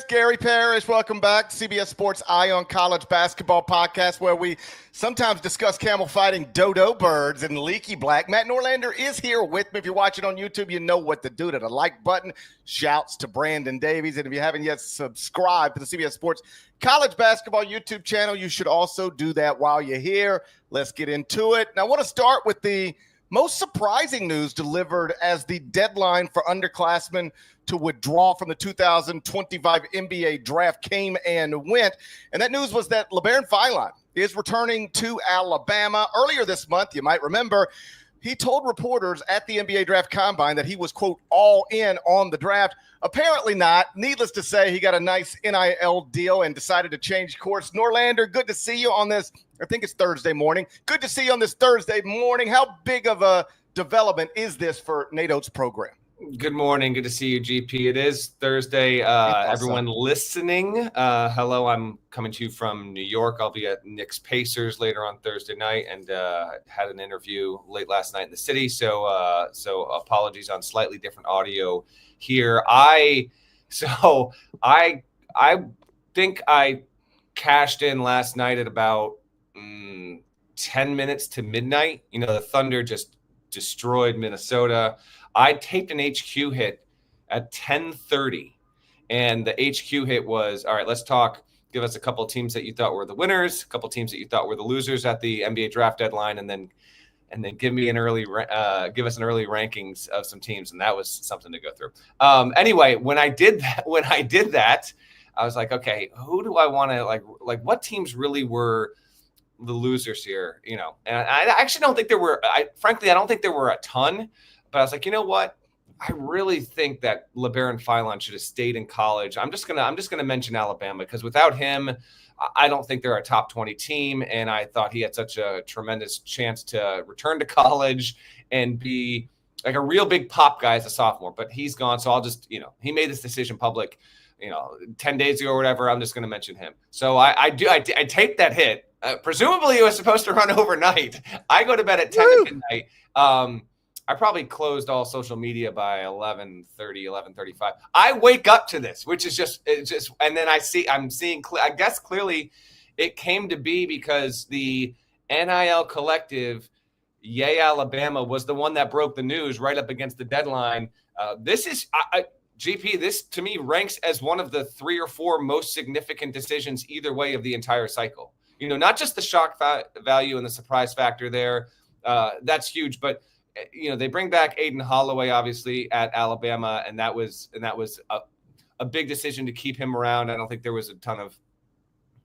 Gary Parrish. Welcome back to CBS Sports Eye on College Basketball podcast, where we sometimes discuss camel fighting, dodo birds, and leaky black. Matt Norlander is here with me. If you're watching on YouTube, you know what to do to the like button. Shouts to Brandon Davies. And if you haven't yet subscribed to the CBS Sports College Basketball YouTube channel, you should also do that while you're here. Let's get into it. Now, I want to start with the most surprising news delivered as the deadline for underclassmen to withdraw from the 2025 NBA draft came and went. And that news was that Labaron Philon is returning to Alabama. Earlier this month, you might remember, he told reporters at the NBA Draft Combine that he was, quote, all in on the draft. Apparently not. Needless to say, he got a nice NIL deal and decided to change course. Norlander, good to see you on this. I think it's Thursday morning. Good to see you on this Thursday morning. How big of a development is this for Nate Oates' program? Good morning. Good to see you, GP. It is Thursday. Everyone listening, hello. I'm coming to you from New York. I'll be at Knicks Pacers later on Thursday night, and had an interview late last night in the city. So apologies on slightly different audio here. I think I cashed in last night at about 10 minutes to midnight. You know, the Thunder just destroyed Minnesota. I taped an HQ hit at 10:30, and the HQ hit was, all right, let's talk. Give us a couple of teams that you thought were the winners, a couple of teams that you thought were the losers at the NBA draft deadline, and then give us an early rankings of some teams, and that was something to go through. Anyway, when I did that, I was like, okay, who do I want to like? What teams really were the losers here? You know, and I actually don't think there were. Frankly, I don't think there were a ton. But I was like, you know what? I really think that Labaron Philon should have stayed in college. I'm just gonna mention Alabama because without him, I don't think they're a top 20 team. And I thought he had such a tremendous chance to return to college and be like a real big pop guy as a sophomore. But he's gone, so I'll just, he made this decision public, 10 days ago or whatever. I'm just gonna mention him. So I taped that hit. Presumably it was supposed to run overnight. I go to bed at 10 at midnight. I probably closed all social media by 11:30, 11:35. I wake up to this, which is and then I'm seeing, I guess clearly it came to be because the NIL collective, Yay Alabama, was the one that broke the news right up against the deadline. This is, GP, this to me ranks as one of the 3 or 4 most significant decisions either way of the entire cycle. Not just the shock value and the surprise factor there. That's huge, but they bring back Aiden Holloway, obviously, at Alabama, and that was a big decision to keep him around. I don't think there was a ton of,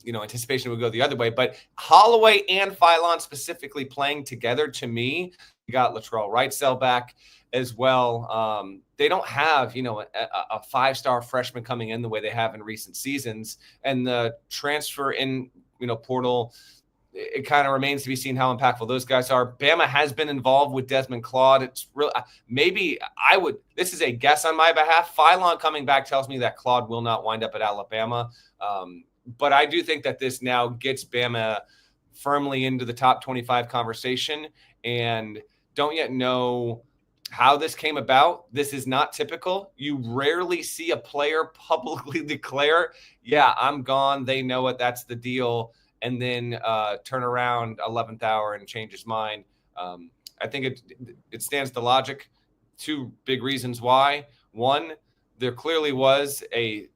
anticipation would go the other way. But Holloway and Philon specifically playing together, to me, you got Latrell Wrightsell back as well. They don't have, a 5-star freshman coming in the way they have in recent seasons, and the transfer in, portal. It kind of remains to be seen how impactful those guys are. Bama has been involved with Desmond Claude. It's real. This is a guess on my behalf. Philon coming back tells me that Claude will not wind up at Alabama. But I do think that this now gets Bama firmly into the top 25 conversation, and don't yet know how this came about. This is not typical. You rarely see a player publicly declare, yeah, I'm gone. They know it. That's the deal. And then turn around 11th hour and change his mind. I think it stands to logic. 2 big reasons why. One, there clearly was a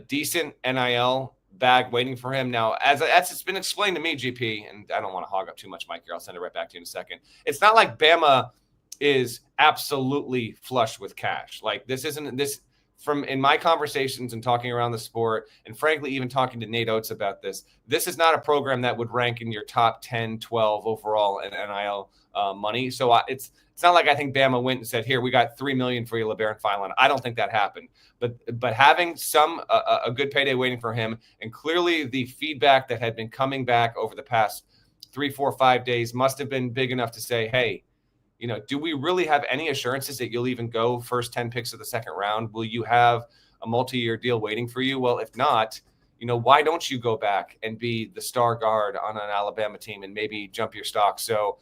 decent NIL bag waiting for him. Now, as it's been explained to me, GP, and I don't want to hog up too much, Mike, here. I'll send it right back to you in a second. It's not like Bama is absolutely flush with cash. Like this isn't this. From in my conversations and talking around the sport, and frankly, even talking to Nate Oates about this is not a program that would rank in your top 10, 12 overall in NIL money. So it's not like I think Bama went and said, here, we got $3 million for you, Labaron Philon. I don't think that happened. But having a good payday waiting for him, and clearly the feedback that had been coming back over the past 3, 4, 5 days must have been big enough to say, hey, do we really have any assurances that you'll even go first 10 picks of the second round? Will you have a multi-year deal waiting for you? Well, if not, why don't you go back and be the star guard on an Alabama team and maybe jump your stock? So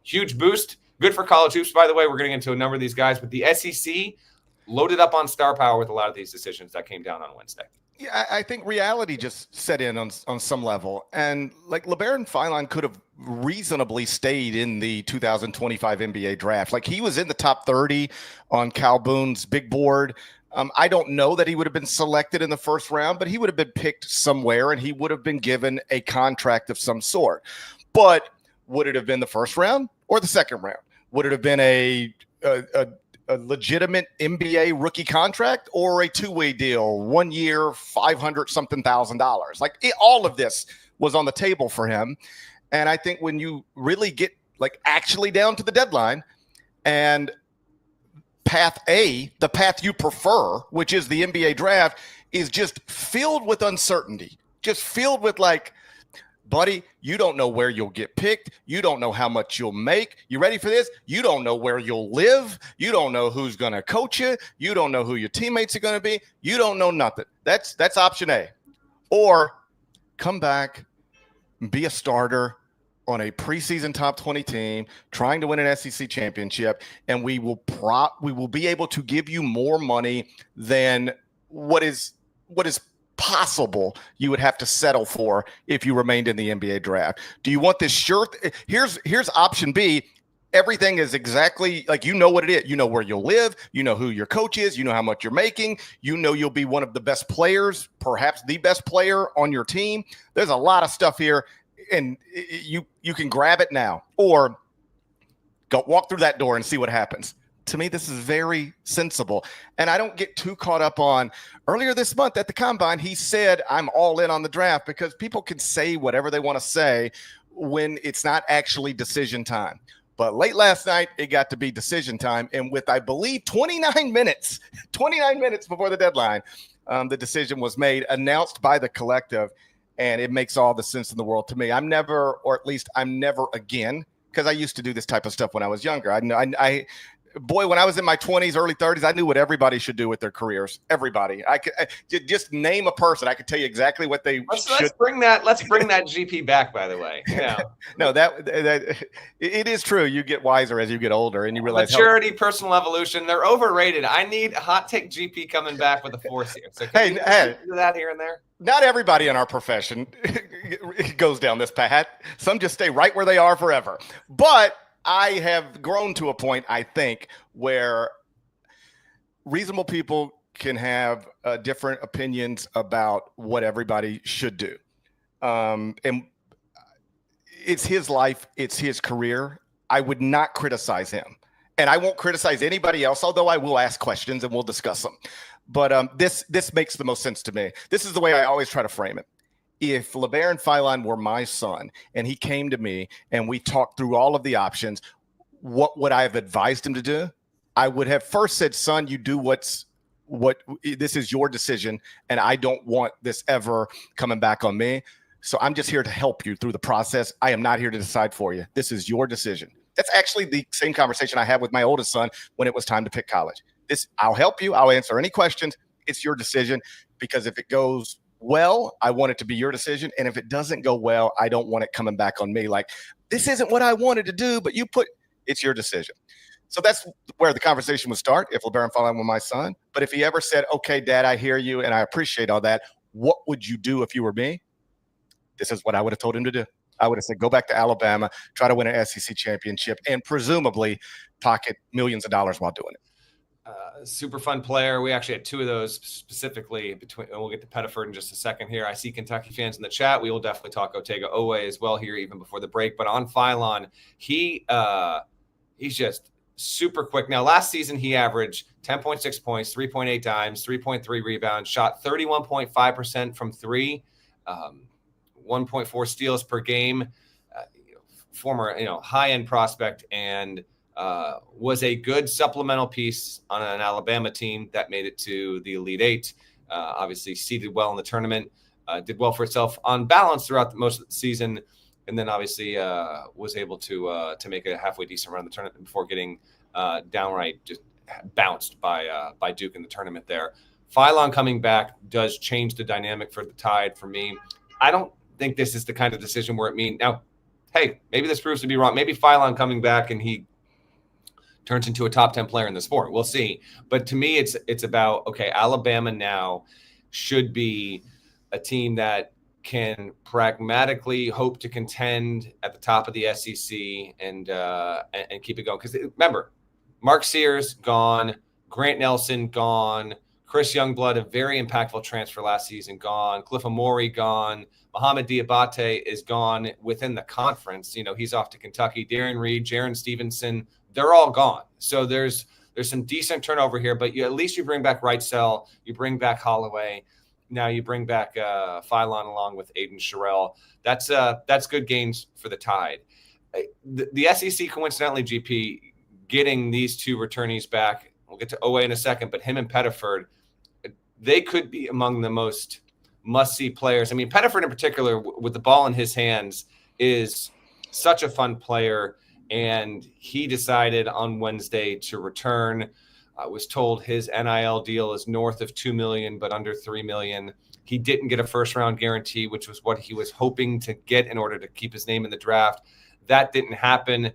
huge boost. Good for college hoops, by the way. We're going to get into a number of these guys, but the SEC loaded up on star power with a lot of these decisions that came down on Wednesday. Yeah, I think reality just set in on some level. And like Labaron Philon could have reasonably stayed in the 2025 NBA draft. Like he was in the top 30 on Cal Boone's big board. I don't know that he would have been selected in the first round, but he would have been picked somewhere and he would have been given a contract of some sort. But would it have been the first round or the second round? Would it have been a legitimate NBA rookie contract or a two-way deal, 1 year, 500 something $1,000? Like all of this was on the table for him. And I think when you really get like actually down to the deadline and path A, the path you prefer, which is the NBA draft, is just filled with uncertainty, just filled with like, buddy, you don't know where you'll get picked. You don't know how much you'll make. You ready for this? You don't know where you'll live. You don't know who's going to coach you. You don't know who your teammates are going to be. You don't know nothing. That's option A. Or come back and be a starter on a preseason top 20 team trying to win an SEC championship, and we will be able to give you more money than what is possible you would have to settle for if you remained in the NBA draft. Do you want this shirt? Here's option B. Everything is exactly like, you know what it is. You know where you'll live. You know who your coach is. You know how much you're making. You know you'll be one of the best players, perhaps the best player on your team. There's a lot of stuff here, and you can grab it now or go walk through that door and see what happens. To me, this is very sensible. And I don't get too caught up on earlier this month at the Combine, he said, I'm all in on the draft, because people can say whatever they want to say when it's not actually decision time. But late last night, it got to be decision time. And with, I believe, 29 minutes before the deadline, the decision was made, announced by the collective. And it makes all the sense in the world to me. I'm never again, because I used to do this type of stuff when I was younger. Boy, when I was in my 20s, early 30s, I knew what everybody should do with their careers. Everybody. I could just name a person. I could tell you exactly what they should. Let's bring that GP back, by the way. Yeah. No, that it is true. You get wiser as you get older, and you realize maturity, personal evolution, they're overrated. I need a hot take GP coming back with a force here. So can you do that here and there? Not everybody in our profession goes down this path. Some just stay right where they are forever. But I have grown to a point, I think, where reasonable people can have different opinions about what everybody should do. And it's his life. It's his career. I would not criticize him. And I won't criticize anybody else, although I will ask questions and we'll discuss them. But this makes the most sense to me. This is the way I always try to frame it. If Labaron Philon were my son and he came to me and we talked through all of the options, what would I have advised him to do? I would have first said, son, you do this is your decision, and I don't want this ever coming back on me. So I'm just here to help you through the process. I am not here to decide for you. This is your decision. That's actually the same conversation I had with my oldest son when it was time to pick college. I'll help you. I'll answer any questions. It's your decision, because if it goes well, I want it to be your decision. And if it doesn't go well, I don't want it coming back on me. Like, this isn't what I wanted to do, but it's your decision. So that's where the conversation would start if Labaron Philon were my son. But if he ever said, okay, Dad, I hear you and I appreciate all that, what would you do if you were me? This is what I would have told him to do. I would have said, go back to Alabama, try to win an SEC championship, and presumably pocket millions of dollars while doing it. Super fun player. We actually had two of those specifically and we'll get to Pettiford in just a second here. I see Kentucky fans in the chat. We will definitely talk Otega Oweh as well here, even before the break. But on Philon, he's just super quick. Now, last season, he averaged 10.6 points, 3.8 dimes, 3.3 rebounds, shot 31.5% from three, 1.4 steals per game, former, high-end prospect, and was a good supplemental piece on an Alabama team that made it to the Elite Eight. Obviously seeded well in the tournament, did well for itself on balance throughout most of the season, and then obviously was able to make a halfway decent run in the tournament before getting downright just bounced by Duke in the tournament there. Philon coming back does change the dynamic for the Tide for me. I don't think this is the kind of decision where it means now, hey, maybe this proves to be wrong. Maybe Philon coming back and he turns into a top 10 player in the sport. We'll see. But to me, it's about, okay, Alabama now should be a team that can pragmatically hope to contend at the top of the SEC and keep it going. Because remember, Mark Sears gone, Grant Nelson gone, Chris Youngblood, a very impactful transfer last season, gone. Cliff Amori gone. Mohamed Diabate is gone within the conference. He's off to Kentucky. Darren Reed, Jaron Stevenson, they're all gone. So there's some decent turnover here, but at least you bring back Wrightsell, you bring back Holloway. Now you bring back Philon along with Aiden Sherrill. That's good gains for the Tide. The SEC, coincidentally, GP, getting these two returnees back, we'll get to Oweh in a second, but him and Pettiford, they could be among the most must-see players. I mean, Pettiford in particular, with the ball in his hands, is such a fun player, and he decided on Wednesday to return. I was told his NIL deal is north of $2 million, but under $3 million. He didn't get a first-round guarantee, which was what he was hoping to get in order to keep his name in the draft. That didn't happen.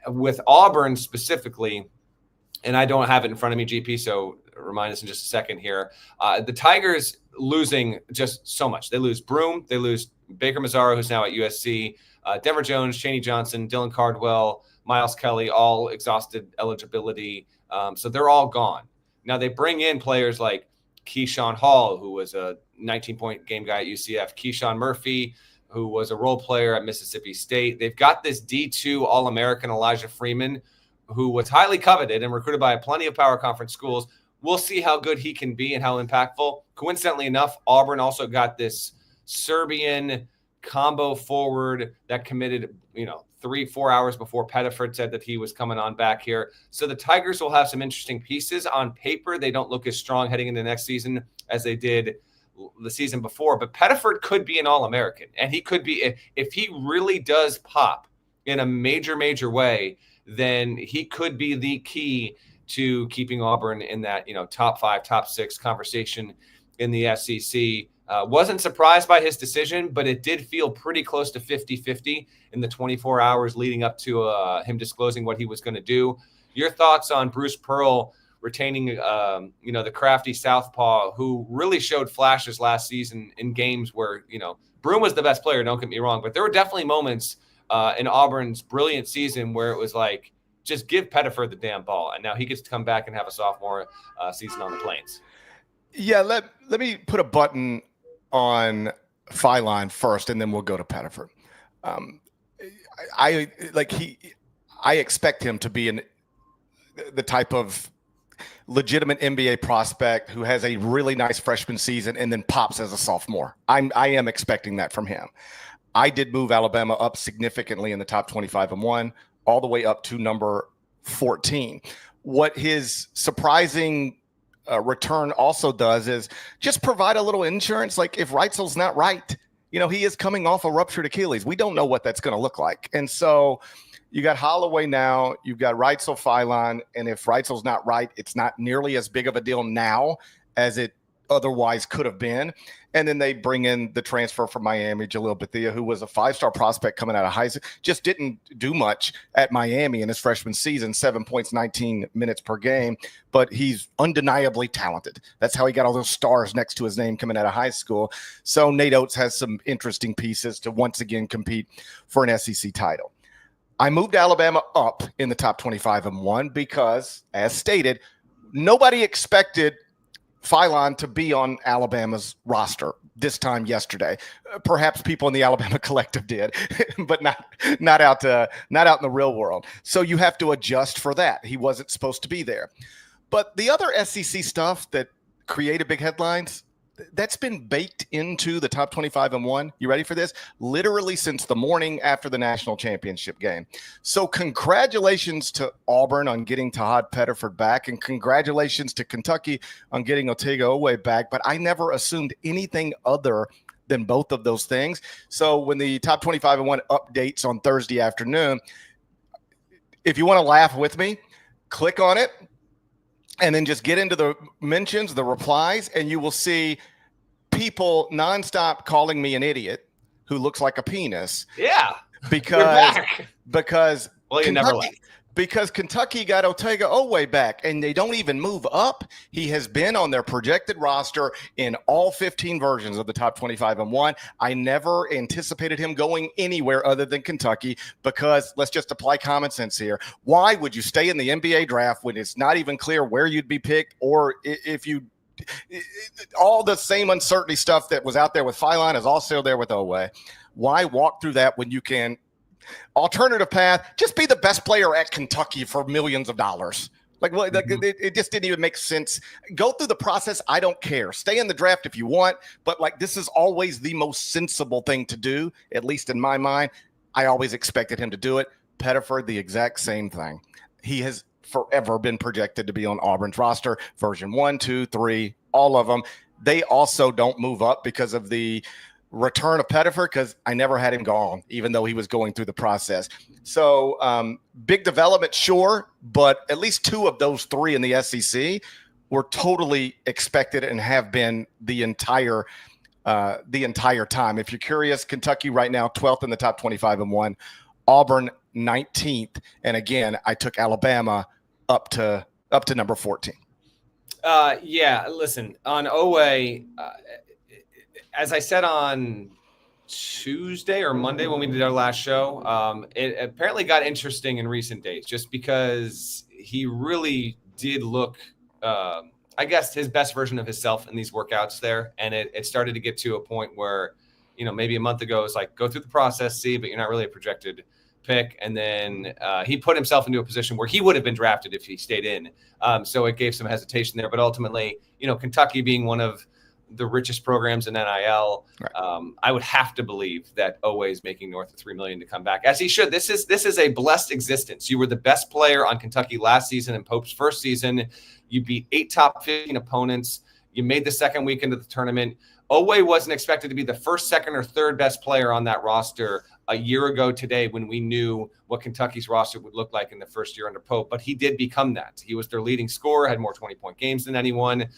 With Auburn specifically, and I don't have it in front of me, GP, so remind us in just a second here. The Tigers losing just so much. They lose Broom. They lose Baker Mazzaro, who's now at USC. Denver Jones, Chaney Johnson, Dylan Cardwell, Miles Kelly, all exhausted eligibility. So they're all gone. Now they bring in players like Keyshawn Hall, who was a 19-point game guy at UCF. Keyshawn Murphy, who was a role player at Mississippi State. They've got this D2 All-American Elijah Freeman, who was highly coveted and recruited by plenty of power conference schools. We'll see how good he can be and how impactful. Coincidentally enough, Auburn also got this Serbian combo forward that committed, 3-4 hours before Pettiford said that he was coming on back here. So the Tigers will have some interesting pieces. On paper, they don't look as strong heading into next season as they did the season before. But Pettiford could be an All-American, and he could be, if he really does pop in a major, major way, then he could be the key to keeping Auburn in that, top 5, top 6 conversation in the SEC. Wasn't surprised by his decision, but it did feel pretty close to 50-50 in the 24 hours leading up to him disclosing what he was going to do. Your thoughts on Bruce Pearl retaining, the crafty southpaw who really showed flashes last season in games where, Broom was the best player, don't get me wrong, but there were definitely moments in Auburn's brilliant season where it was like, just give Pettiford the damn ball. And now he gets to come back and have a sophomore season on the Plains. Yeah, let me put a button on Philon first, and then we'll go to Pettiford. I expect him to be the type of legitimate NBA prospect who has a really nice freshman season and then pops as a sophomore. I am expecting that from him. I did move Alabama up significantly in the top 25-1, all the way up to number 14. What his surprising return also does is just provide a little insurance. Like if Wrightsell's not right, he is coming off a ruptured Achilles. We don't know what that's going to look like. And so you got Holloway now, you've got Wrightsell, Philon, and if Wrightsell's not right, it's not nearly as big of a deal now as it otherwise could have been. And then they bring in the transfer from Miami, Jalil Bethea, who was a 5-star prospect coming out of high school, just didn't do much at Miami in his freshman season, 7 points, 19 minutes per game, but he's undeniably talented. That's how he got all those stars next to his name coming out of high school. So Nate Oates has some interesting pieces to once again compete for an SEC title. I moved Alabama up in the top 25-1 because, as stated, nobody expected Philon to be on Alabama's roster this time yesterday. Perhaps people in the Alabama collective did, but not out in the real world. So you have to adjust for that. He wasn't supposed to be there. But the other SEC stuff that created big headlines, that's been baked into the top 25-1. You ready for this? Literally since the morning after the national championship game. So congratulations to Auburn on getting Tahaad Pettiford back, and congratulations to Kentucky on getting Otega Oweh back. But I never assumed anything other than both of those things. So when the top 25-1 updates on Thursday afternoon, if you want to laugh with me, click on it. And then just get into the mentions, the replies, and you will see people nonstop calling me an idiot who looks like a penis. Yeah. Because well, you never left. Because Kentucky got Otega Oweh back, and they don't even move up. He has been on their projected roster in all 15 versions of the top 25-1. I never anticipated him going anywhere other than Kentucky because let's just apply common sense here. Why would you stay in the NBA draft when it's not even clear where you'd be picked, or if you all the same uncertainty stuff that was out there with Philon is also there with Oweh? Why walk through that when you can – alternative path, just be the best player at Kentucky for millions of dollars. It just didn't even make sense. Go through the process. I don't care. Stay in the draft if you want, but this is always the most sensible thing to do, at least in my mind. I always expected him to do it. Pettiford, the exact same thing. He has forever been projected to be on Auburn's roster, version 1, 2, 3, all of them. They also don't move up because of the return of Pettiford, because I never had him gone, even though he was going through the process. So big development, sure, but at least 2 of those 3 in the SEC were totally expected and have been the entire time. If you're curious, Kentucky right now 12th in the top 25-1, Auburn 19th, and again I took Alabama up to number 14. Listen, on Oweh, as I said on Tuesday or Monday when we did our last show, it apparently got interesting in recent days just because he really did look, I guess, his best version of himself in these workouts there. And it started to get to a point where, maybe a month ago, it was like, go through the process, see, but you're not really a projected pick. And then he put himself into a position where he would have been drafted if he stayed in. So it gave some hesitation there. But ultimately, Kentucky being one of the richest programs in NIL, right. I would have to believe that Oweh is making north of $3 million to come back, as he should. This is a blessed existence. You were the best player on Kentucky last season in Pope's first season. You beat 8 top 15 opponents. You made the second week into the tournament. Oweh wasn't expected to be the first, second, or third best player on that roster a year ago today when we knew what Kentucky's roster would look like in the first year under Pope, but he did become that. He was their leading scorer, had more 20-point games than anyone,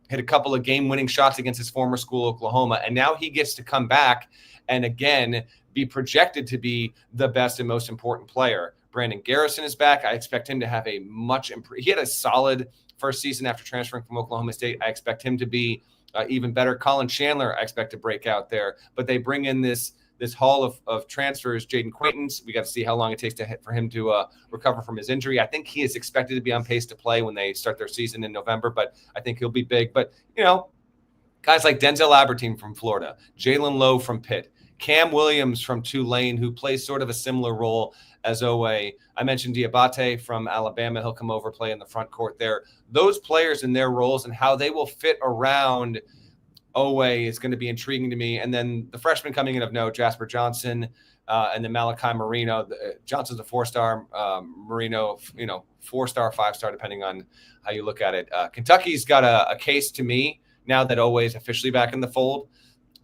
hit a couple of game-winning shots against his former school, Oklahoma, and now he gets to come back and, again, be projected to be the best and most important player. Brandon Garrison is back. I expect him to have a much – he had a solid first season after transferring from Oklahoma State. I expect him to be even better. Colin Chandler, I expect to break out there, but they bring in this haul of transfers. Jaden Quaintance, we got to see how long it takes for him to recover from his injury. I think he is expected to be on pace to play when they start their season in November, but I think he'll be big. But, guys like Denzel Abertine from Florida, Jalen Lowe from Pitt, Cam Williams from Tulane, who plays sort of a similar role as Oweh. I mentioned Diabate from Alabama. He'll come over, play in the front court there. Those players and their roles and how they will fit around Oweh is going to be intriguing to me. And then the freshman coming in of note, Jasper Johnson, and then Malachi Marino. Johnson's a 4-star, Marino, 4-star, 5-star, depending on how you look at it. Kentucky's got a case to me now that Oweh is officially back in the fold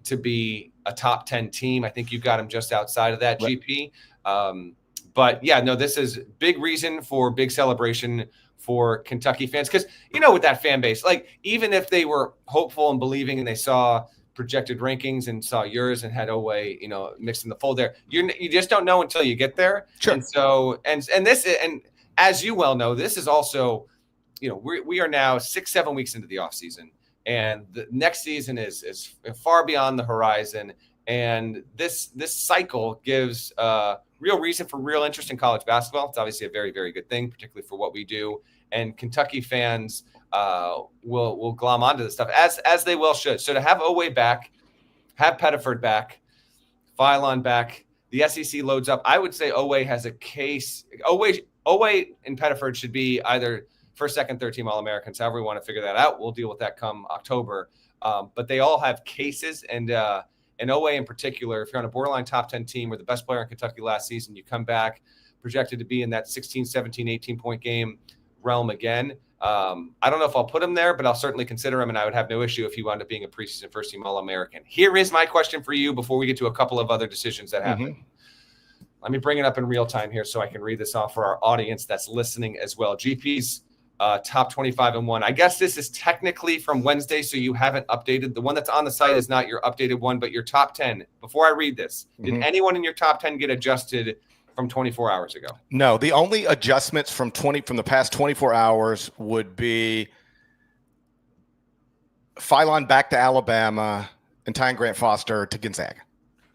to be a top 10 team. I think you've got him just outside of that, right. GP. But yeah, no, this is big reason for big celebration for Kentucky fans. Because, with that fan base, even if they were hopeful and believing and they saw projected rankings and saw yours and had Oweh, mixed in the fold there, you just don't know until you get there. Sure. And so, and as you well know, this is also, we are now 6-7 weeks into the offseason, and the next season is far beyond the horizon. And this cycle gives real reason for real interest in college basketball. It's obviously a very, very good thing, particularly for what we do. And Kentucky fans will glom onto this stuff as they well should. So to have Oweh back, have Pettiford back, Philon back, the SEC loads up. I would say Oweh has a case. Oweh and Pettiford should be either first, second, third team All-Americans. However we want to figure that out, we'll deal with that come October. But they all have cases, and Oweh in particular, if you're on a borderline top 10 team or the best player in Kentucky last season, you come back projected to be in that 16, 17, 18-point game realm again. I don't know if I'll put him there, but I'll certainly consider him, and I would have no issue if he wound up being a preseason first-team All-American. Here is my question for you before we get to a couple of other decisions that happen. Mm-hmm. Let me bring it up in real time here so I can read this off for our audience that's listening as well. GP's top 25-1. I guess this is technically from Wednesday, so you haven't updated. The one that's on the site is not your updated one, but your top 10. Before I read this, did anyone in your top 10 get adjusted from 24 hours ago? No, the only adjustments from the past 24 hours would be Philon back to Alabama and tying Grant Foster to Gonzaga.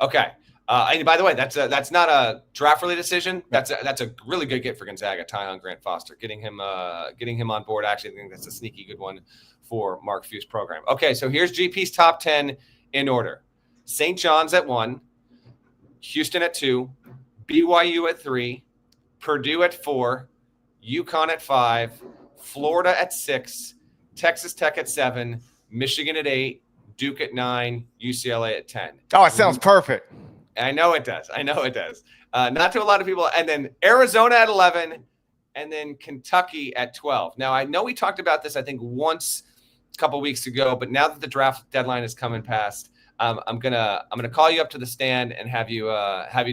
Okay. And by the way, that's not a draft-related decision. That's a really good get for Gonzaga, tying on Grant Foster, getting him on board. Actually, I think that's a sneaky good one for Mark Few's program. Okay, so here's GP's top 10 in order: St. John's at 1, Houston at 2, BYU at 3, Purdue at 4, UConn at 5, Florida at 6, Texas Tech at 7, Michigan at 8, Duke at 9, UCLA at 10. Oh, it sounds perfect. I know it does. Not to a lot of people. And then Arizona at 11, and then Kentucky at 12. Now, I know we talked about this, I think, once a couple weeks ago, but now that the draft deadline is coming past, I'm gonna call you up to the stand and have you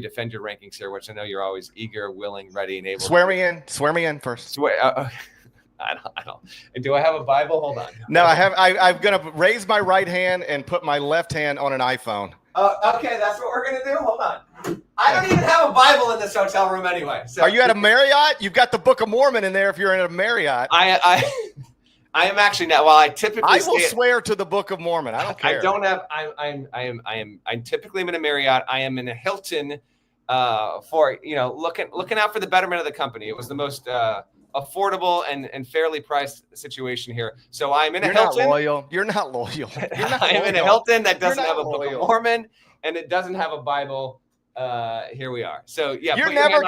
defend your rankings here, which I know you're always eager, willing, ready, and able. Swear me in first. I don't. Do I have a Bible? Hold on. No, I have. I'm gonna raise my right hand and put my left hand on an iPhone. Okay, that's what we're gonna do. Hold on. I don't even have a Bible in this hotel room anyway. So. Are you at a Marriott? You've got the Book of Mormon in there. If you're in a Marriott, I am actually not. Well, I typically I will swear to the Book of Mormon. I don't care. I don't have. I'm typically in a Marriott. I am in a Hilton. For looking out for the betterment of the company. It was the most affordable and fairly priced situation here. So I'm in a Hilton. You're not loyal. I'm in a Hilton that doesn't have a Book of Mormon, and it doesn't have a Bible. Here we are. So yeah, you're never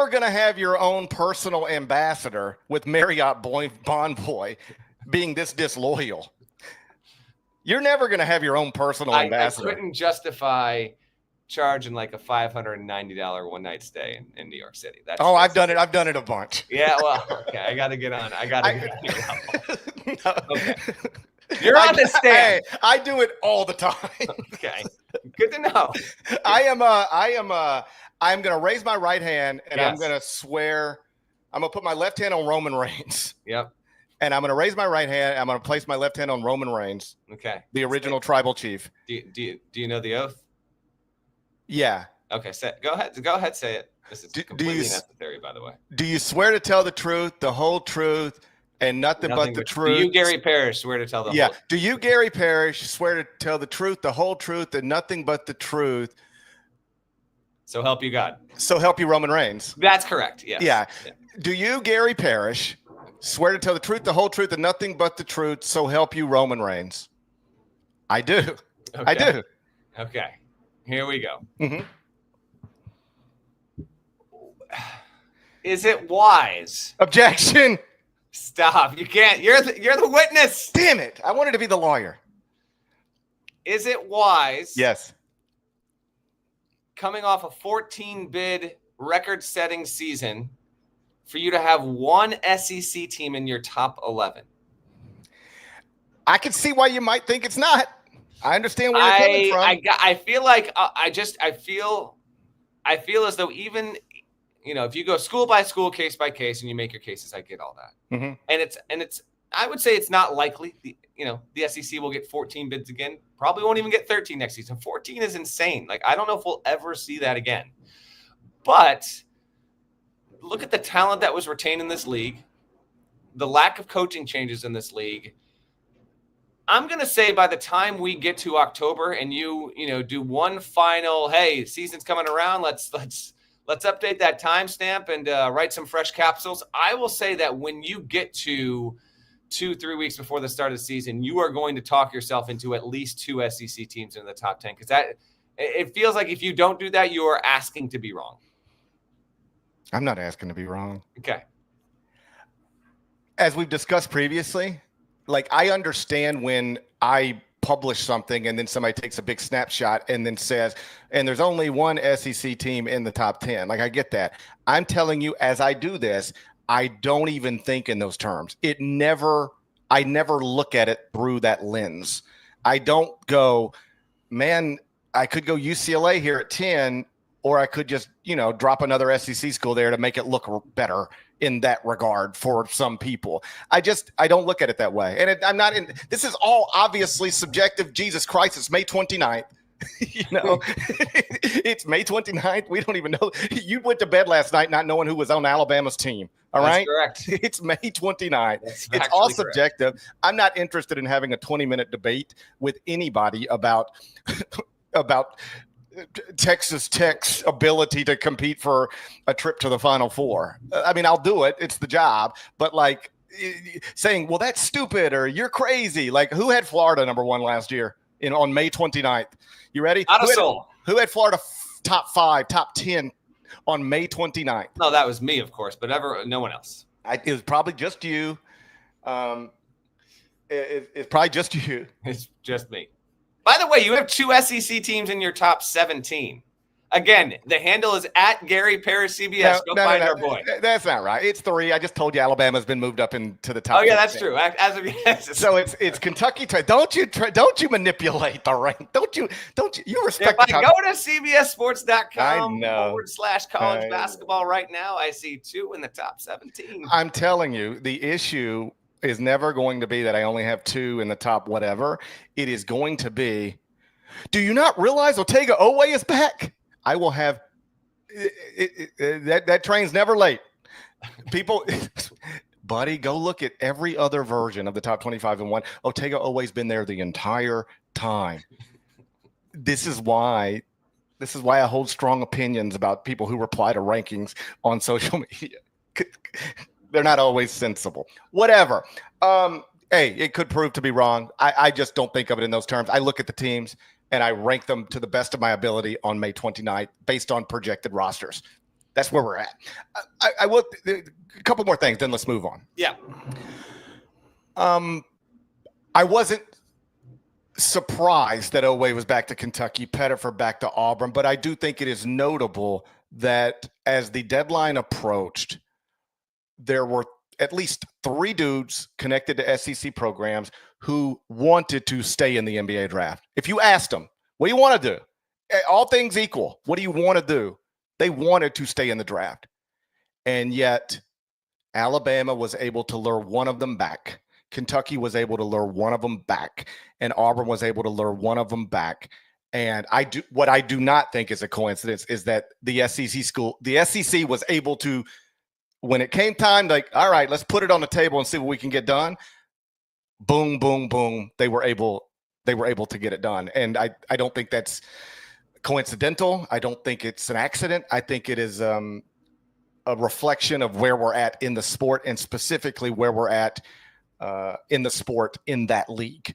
gonna have your own personal ambassador with Marriott Bonvoy being this disloyal. You're never gonna have your own personal ambassador. I couldn't justify charging like a $590 one night stay in New York City. I've done it. I've done it a bunch. Yeah, well, okay. I got to get on. No. Okay. You're on the stand. I do it all the time. Okay. Good to know. I'm going to raise my right hand and I'm going to swear. I'm going to put my left hand on Roman Reigns. Yep. And I'm going to raise my right hand. I'm going to place my left hand on Roman Reigns. Okay. The original tribal chief. Do you know the oath? Yeah. Okay. Go ahead. Say it. This is completely necessary, by the way. Do you swear to tell the truth, the whole truth, and nothing but the truth? Do you, Gary Parrish, swear to tell the whole truth? Do you, Gary Parrish, swear to tell the truth, the whole truth, and nothing but the truth? So help you God. So help you, Roman Reigns. That's correct. Yes. Yeah. Do you, Gary Parrish, swear to tell the truth, the whole truth, and nothing but the truth? So help you, Roman Reigns. I do. Okay. I do. Okay. Here we go. Mm-hmm. Is it wise? Objection. Stop. You can't. You're the witness. Damn it. I wanted to be the lawyer. Is it wise? Yes. Coming off a 14-bid record-setting season for you to have one SEC team in your top 11? I can see why you might think it's not. I understand where you're coming from. I feel like I feel as though even if you go school by school, case by case, and you make your cases, I get all that. Mm-hmm. And it's I would say it's not likely. The SEC will get 14 bids again. Probably won't even get 13 next season. 14 is insane. Like, I don't know if we'll ever see that again. But look at the talent that was retained in this league, the lack of coaching changes in this league. I'm going to say by the time we get to October and you do one final, hey, season's coming around, let's update that timestamp and write some fresh capsules. I will say that when you get to 2-3 weeks before the start of the season, you are going to talk yourself into at least 2 SEC teams in the top 10, because it feels like if you don't do that, you are asking to be wrong. I'm not asking to be wrong. Okay. As we've discussed previously, like, I understand when I publish something and then somebody takes a big snapshot and then says, and there's only one SEC team in the top 10. Like, I get that. I'm telling you, as I do this, I don't even think in those terms. I never look at it through that lens. I don't go, man, I could go UCLA here at 10, or I could just, drop another SEC school there to make it look better in that regard for some people. I don't look at it that way. And I'm not in, this is all obviously subjective. Jesus Christ, it's May 29th. It's May 29th. We don't even know. You went to bed last night not knowing who was on Alabama's team. All That's right? correct. It's May 29th. That's It's all correct. subjective. I'm not interested in having a 20-minute debate with anybody about Texas Tech's ability to compete for a trip to the Final Four. I mean, I'll do it. It's the job. But saying, well, that's stupid or you're crazy. Like, who had Florida number 1 last year on May 29th? You ready? Who had Florida top 5, top 10 on May 29th? No, that was me, of course, but no one else. It was probably just you. It's probably just you. It's just me. By the way, you have 2 SEC teams in your top 17. Again, the handle is at Gary Parrish CBS. Go find our boy. That's not right. It's 3. I just told you Alabama's been moved up into the top. Oh yeah, 15. That's true. As of yes. So it's Kentucky. Don't you manipulate the rank? Don't you respect? If I go to CBSSports.com /college basketball right now, I see 2 in the top 17. I'm telling you, the issue is never going to be that I only have 2 in the top whatever. It is going to be, do you not realize Otega Oweh is back? I will have that train's never late. People, buddy, go look at every other version of the top 25 and 1. Otega Oweh's been there the entire time. This is why I hold strong opinions about people who reply to rankings on social media. They're not always sensible. Whatever. Hey, it could prove to be wrong. I just don't think of it in those terms. I look at the teams and I rank them to the best of my ability on May 29th based on projected rosters. That's where we're at. I will a couple more things, then let's move on. Yeah. I wasn't surprised that Oweh was back to Kentucky, Pettiford back to Auburn, but I do think it is notable that as the deadline approached, there were at least 3 dudes connected to SEC programs who wanted to stay in the NBA draft. If you asked them, what do you want to do? All things equal, what do you want to do? They wanted to stay in the draft. And yet Alabama was able to lure one of them back. Kentucky was able to lure one of them back. And Auburn was able to lure one of them back. And what I do not think is a coincidence is that the SEC was able to, when it came time, like, all right, let's put it on the table and see what we can get done. Boom, boom, boom. They were able to get it done. And I don't think that's coincidental. I don't think it's an accident. I think it is a reflection of where we're at in the sport, and specifically where we're at in the sport in that league.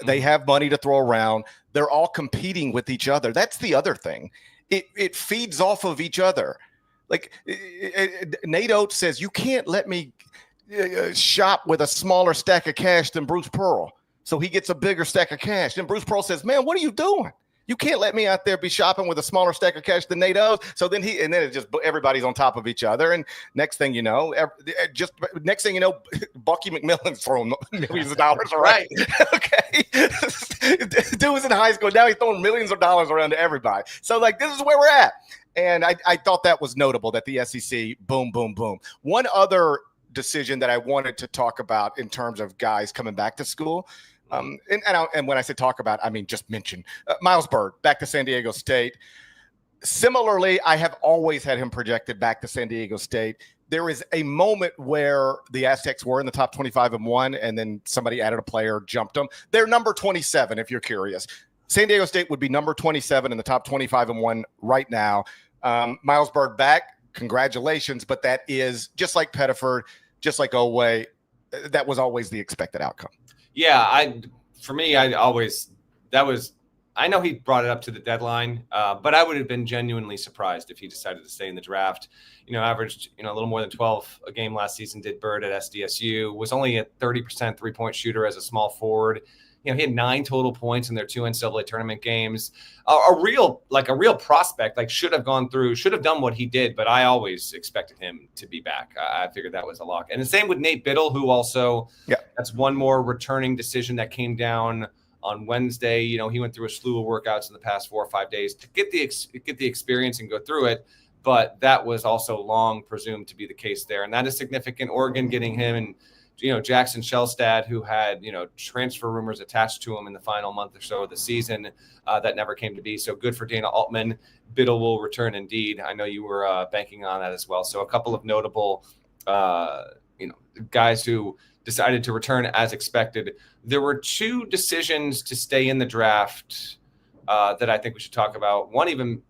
They have money to throw around. They're all competing with each other. That's the other thing. It feeds off of each other. Like Nate Oates says, you can't let me shop with a smaller stack of cash than Bruce Pearl. So he gets a bigger stack of cash. Then Bruce Pearl says, man, what are you doing? You can't let me out there be shopping with a smaller stack of cash than Nate Oates. So then it's just everybody's on top of each other. And next thing you know, Bucky McMillan's throwing millions of dollars around. Right. Okay. Dude was in high school. Now he's throwing millions of dollars around to everybody. So this is where we're at. And I thought that was notable that the SEC, boom, boom, boom. One other decision that I wanted to talk about in terms of guys coming back to school, and when I say talk about, I mean just mention Miles Byrd back to San Diego State. Similarly, I have always had him projected back to San Diego State. There is a moment where the Aztecs were in the top 25 and 1, and then somebody added a player, jumped them. They're number 27, if you're curious. San Diego State would be number 27 in the top 25 and 1 right now. Miles Byrd back, congratulations, but that is just like Pettiford, just like Oweh, that was always the expected outcome. Yeah, I know he brought it up to the deadline, but I would have been genuinely surprised if he decided to stay in the draft. Averaged a little more than 12 a game last season. Did Byrd at SDSU, was only a 30% 3-point shooter as a small forward. He had 9 total points in their 2 NCAA tournament games. A real prospect, should have done what he did, but I always expected him to be back. I figured that was a lock. And the same with Nate Biddle, who also, that's one more returning decision that came down on Wednesday. He went through a slew of workouts in the past 4 or 5 days to get the experience and go through it. But that was also long presumed to be the case there. And that is significant. Oregon getting him and Jackson Shellstad, who had, transfer rumors attached to him in the final month or so of the season that never came to be. So good for Dana Altman. Biddle will return indeed. I know you were banking on that as well. So a couple of notable, guys who decided to return as expected. There were two decisions to stay in the draft that I think we should talk about. One even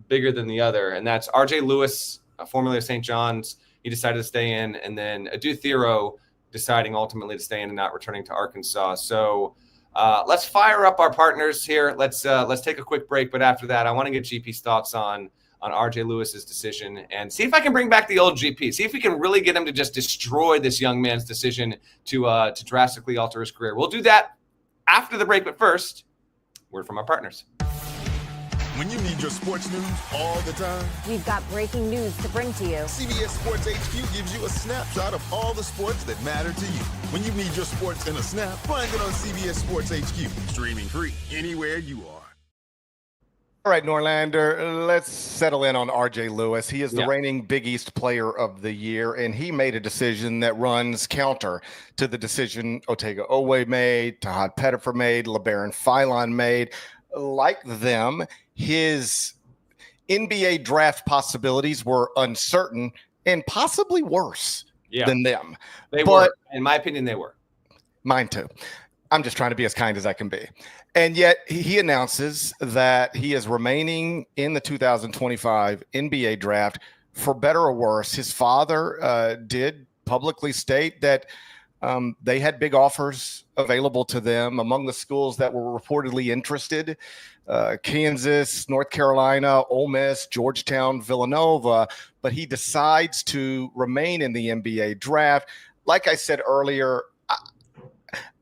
bigger than the other, and that's R.J. Lewis, formerly of St. John's. He decided to stay in, and then Adou Theiro deciding ultimately to stay in and not returning to Arkansas. So let's fire up our partners here. Let's take a quick break, but after that, I want to get GP's thoughts on R.J. Lewis's decision and see if I can bring back the old GP. See if we can really get him to just destroy this young man's decision to drastically alter his career. We'll do that after the break, but first, word from our partners. When you need your sports news all the time, we've got breaking news to bring to you. CBS Sports HQ gives you a snapshot of all the sports that matter to you. When you need your sports in a snap, find it on CBS Sports HQ, streaming free anywhere you are. All right, Norlander, let's settle in on R.J. Lewis. He is the reigning Big East Player of the Year, and he made a decision that runs counter to the decision Otega Oweh made, Tahaad Pettiford made, Labaron Philon made. Like them, his NBA draft possibilities were uncertain and possibly worse than them. They were. In my opinion, they were. Mine too. I'm just trying to be as kind as I can be. And yet he announces that he is remaining in the 2025 NBA draft for better or worse. His father did publicly state that they had big offers available to them among the schools that were reportedly interested. Kansas, North Carolina, Ole Miss, Georgetown, Villanova, but he decides to remain in the NBA draft. Like I said earlier,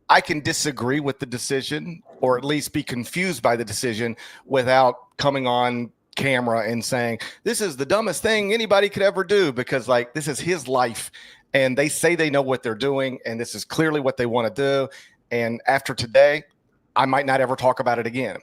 I can disagree with the decision, or at least be confused by the decision, without coming on camera and saying, this is the dumbest thing anybody could ever do, because this is his life. And they say they know what they're doing, and this is clearly what they want to do. And after today, I might not ever talk about it again.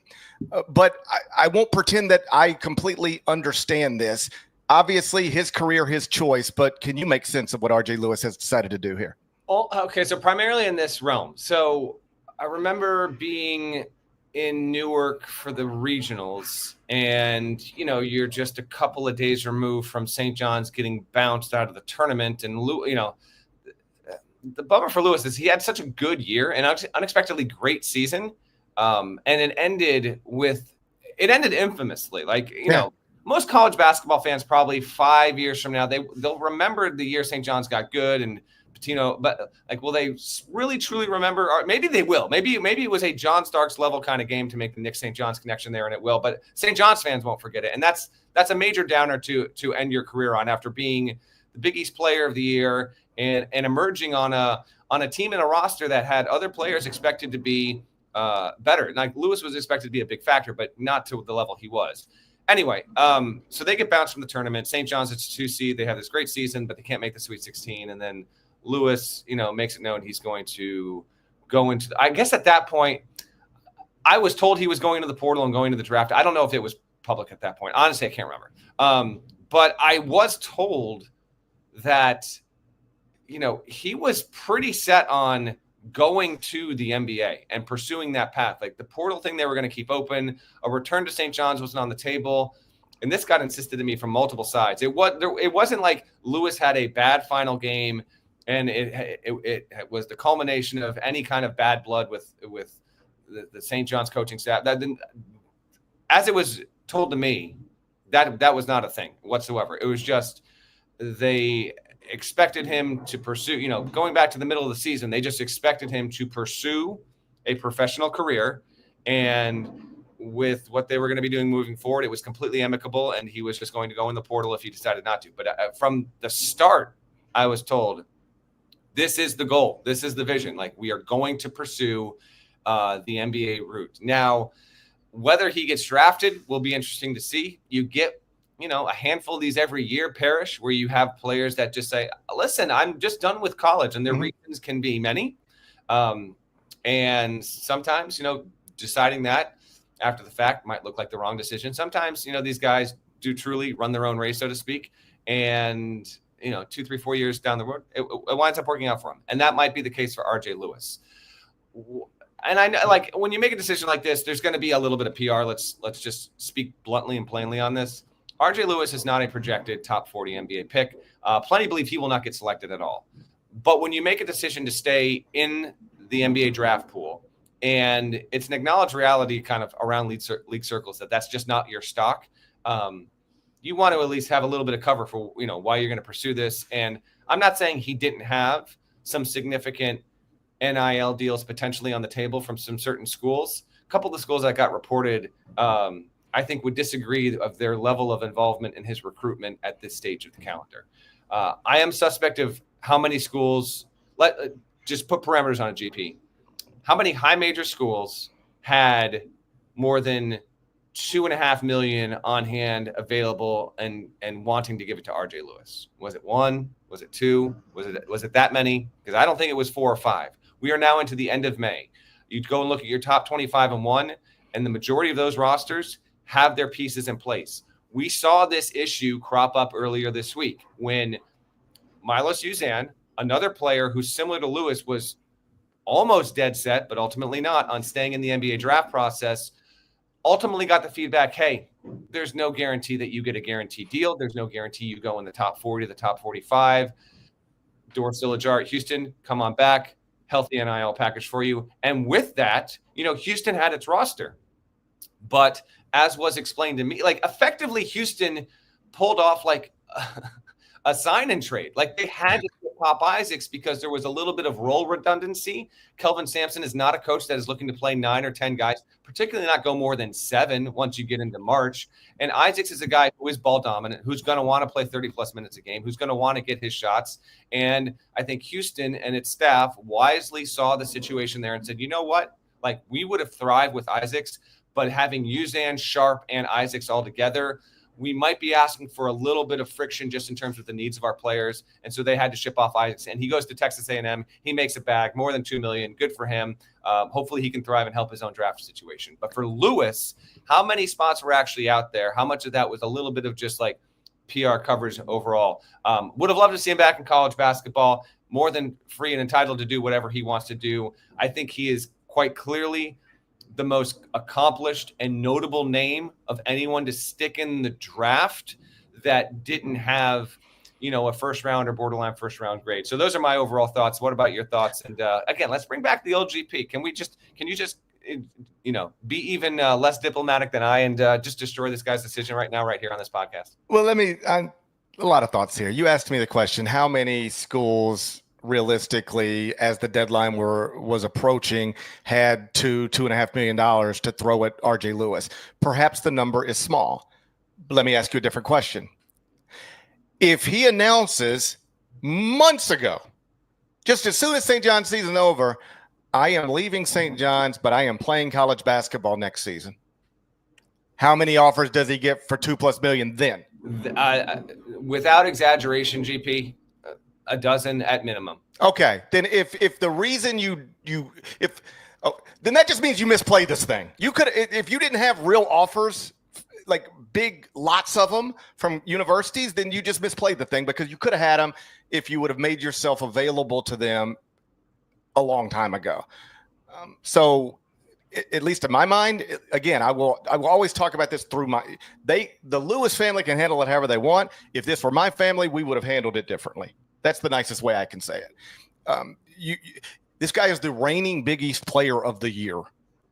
But I won't pretend that I completely understand this. Obviously, his career, his choice, but can you make sense of what R.J. Lewis has decided to do here? Oh, okay, so primarily in this realm. So I remember being in Newark for the regionals, and you're just a couple of days removed from St. John's getting bounced out of the tournament. And the bummer for Lewis is he had such a good year and unexpectedly great season, and it ended infamously. Most college basketball fans probably 5 years from now they'll remember the year St. John's got good and Pitino, but will they really truly remember? Or maybe they will. Maybe it was a John Starks level kind of game to make the Nick St. John's connection there, and it will. But St. John's fans won't forget it, and that's a major downer to end your career on after being the Big East Player of the Year and emerging on a team and a roster that had other players expected to be better. Like Lewis was expected to be a big factor, but not to the level he was. Anyway, so they get bounced from the tournament. St. John's, it's a 2 seed. They have this great season, but they can't make the Sweet 16, and then Lewis, makes it known he's going to go into I guess at that point, I was told he was going into the portal and going to the draft. I don't know if it was public at that point. Honestly, I can't remember. But I was told that, he was pretty set on going to the NBA and pursuing that path. Like the portal thing they were going to keep open. A return to St. John's wasn't on the table. And this got insisted to me from multiple sides. It wasn't like Lewis had a bad final game and it was the culmination of any kind of bad blood with the St. John's coaching staff. That didn't, as it was told to me, that was not a thing whatsoever. It was just they expected him to pursue, going back to the middle of the season, they just expected him to pursue a professional career. And with what they were going to be doing moving forward, it was completely amicable, and he was just going to go in the portal if he decided not to. But from the start, I was told, this is the goal. This is the vision. Like, we are going to pursue the NBA route. Now, whether he gets drafted will be interesting to see. You get, a handful of these every year, Parrish, where you have players that just say, listen, I'm just done with college, and their reasons can be many. And sometimes, deciding that after the fact might look like the wrong decision. Sometimes, these guys do truly run their own race, so to speak. And 2, 3, 4 years down the road, it winds up working out for him. And that might be the case for RJ Lewis. And I know, like, when you make a decision like this, there's going to be a little bit of PR. Let's just speak bluntly and plainly on this. RJ Lewis is not a projected top 40 NBA pick. Plenty believe he will not get selected at all. But when you make a decision to stay in the NBA draft pool, and it's an acknowledged reality kind of around league circles that that's just not your stock, you want to at least have a little bit of cover for, why you're going to pursue this. And I'm not saying he didn't have some significant NIL deals potentially on the table from some certain schools. A couple of the schools that got reported, I think, would disagree of their level of involvement in his recruitment at this stage of the calendar. I am suspect of how many schools, just put parameters on a GP. How many high major schools had more than $2.5 million on hand available and wanting to give it to RJ Lewis? Was it 1? Was it 2? Was it that many? Because I don't think it was 4 or 5. We are now into the end of May. You go and look at your top 25 and 1, and the majority of those rosters have their pieces in place. We saw this issue crop up earlier this week when Milos Uzan, another player who's similar to Lewis, was almost dead set, but ultimately not, on staying in the NBA draft process, ultimately got the feedback, hey, there's no guarantee that you get a guaranteed deal. There's no guarantee you go in the top 40, the top 45. Door's still ajar at Houston. Come on back. Healthy NIL package for you. And with that, Houston had its roster. But as was explained to me, effectively Houston pulled off a sign and trade. They had to pop Isaacs because there was a little bit of role redundancy. Kelvin Sampson is not a coach that is looking to play 9 or 10 guys, particularly not go more than 7 once you get into March. And Isaacs is a guy who is ball dominant, who's going to want to play 30-plus minutes a game, who's going to want to get his shots. And I think Houston and its staff wisely saw the situation there and said, you know what? We would have thrived with Isaacs, but having Uzan, Sharp, and Isaacs all together, we might be asking for a little bit of friction just in terms of the needs of our players. And so they had to ship off Isaacs, and he goes to Texas A&M. He makes it back, more than $2 million. Good for him. Hopefully he can thrive and help his own draft situation. But for Lewis, how many spots were actually out there? How much of that was a little bit of just PR coverage overall? Would have loved to see him back in college basketball, more than free and entitled to do whatever he wants to do. I think he is quite clearly the most accomplished and notable name of anyone to stick in the draft that didn't have, a first round or borderline first round grade. So those are my overall thoughts. What about your thoughts? And again, let's bring back the old GP. Can you just be even less diplomatic than I and just destroy this guy's decision right now, right here on this podcast? Well, a lot of thoughts here. You asked me the question, how many schools realistically, as the deadline was approaching, had $2.5 million to throw at RJ Lewis? Perhaps the number is small. But let me ask you a different question. If he announces months ago, just as soon as St. John's season over, I am leaving St. John's, but I am playing college basketball next season, how many offers does he get for $2+ million then? Without exaggeration, GP, a dozen at minimum. Okay, then if the reason then that just means you misplayed this thing. You could, if you didn't have real offers, big lots of them from universities, then you just misplayed the thing, because you could have had them if you would have made yourself available to them a long time ago. So at least in my mind, again, I will always talk about this through the Lewis family can handle it however they want. If this were my family, we would have handled it differently. That's the nicest way I can say it. This guy is the reigning Big East player of the year.